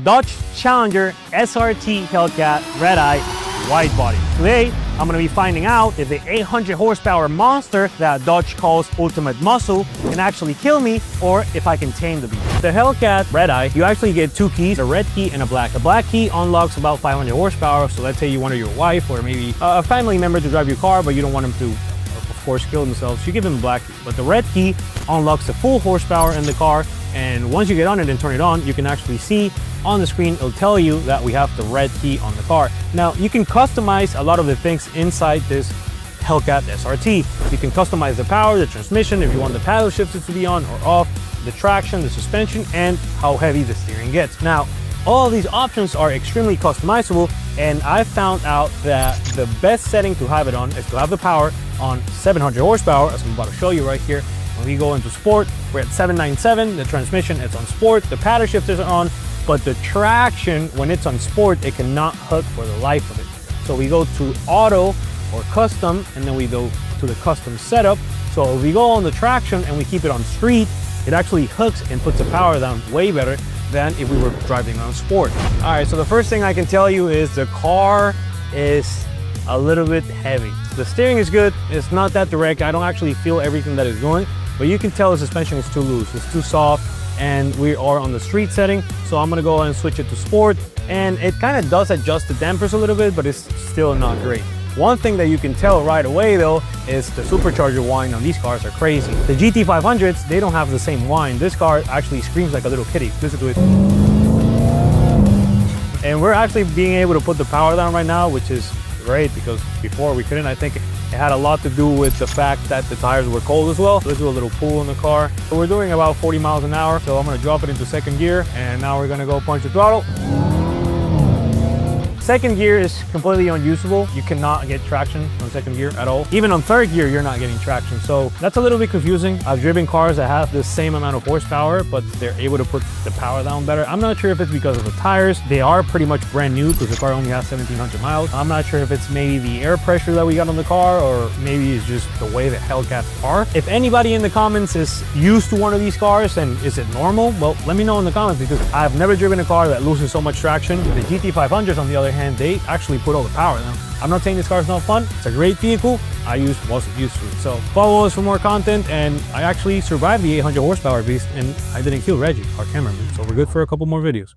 Dodge Challenger SRT Hellcat Redeye Widebody. Today, I'm going to be finding out if the 800 horsepower monster that Dodge calls Ultimate Muscle can actually kill me, or if I can tame the beast. The Hellcat Redeye, you actually get two keys, a red key and a black. The black key unlocks about 500 horsepower, so let's say you wanted your wife or maybe a family member to drive your car, but you don't want them to, of course, kill themselves. You give them the black key. But the red key unlocks the full horsepower in the car, and once you get on it and turn it on, you can actually see on the screen, it'll tell you that we have the red key on the car. Now, you can customize a lot of the things inside this Hellcat SRT. You can customize the power, the transmission, if you want the paddle shifters to be on or off, the traction, the suspension, and how heavy the steering gets. Now, all of these options are extremely customizable, and I found out that the best setting to have it on is to have the power on 700 horsepower, as I'm about to show you right here. When we go into sport, we're at 797, the transmission is on sport, the paddle shifters are on, but the traction, when it's on sport, it cannot hook for the life of it. So we go to auto or custom, and then we go to the custom setup. So if we go on the traction and we keep it on street, it actually hooks and puts the power down way better than if we were driving on sport. All right, so the first thing I can tell you is the car is a little bit heavy. The steering is good, it's not that direct. I don't actually feel everything that it's doing, but you can tell the suspension is too loose, it's too soft, and we are on the street setting. So I'm gonna go ahead and switch it to sport, and it kind of does adjust the dampers a little bit, but it's still not great. One thing that you can tell right away though is the supercharger whine on these cars are crazy. The GT500s, they don't have the same whine. This car actually screams like a little kitty. Listen to it. And we're actually being able to put the power down right now, which is great, because before we couldn't. I think it had a lot to do with the fact that the tires were cold as well. Let's do a little pull in the car. So we're doing about 40 miles an hour. So I'm gonna drop it into second gear, and now we're gonna go punch the throttle. Second gear is completely unusable. You cannot get traction on second gear at all. Even on third gear, you're not getting traction. So that's a little bit confusing. I've driven cars that have the same amount of horsepower, but they're able to put the power down better. I'm not sure if it's because of the tires. They are pretty much brand new because the car only has 1,700 miles. I'm not sure if it's maybe the air pressure that we got on the car, or maybe it's just the way the Hellcats are. If anybody in the comments is used to one of these cars and is it normal, well, let me know in the comments, because I've never driven a car that loses so much traction. The GT500s, on the other hand, they actually put all the power down. I'm not saying this car is not fun. It's a great vehicle. Wasn't used to it. So follow us for more content, and I actually survived the 800 horsepower beast, and I didn't kill Reggie, our cameraman. So we're good for a couple more videos.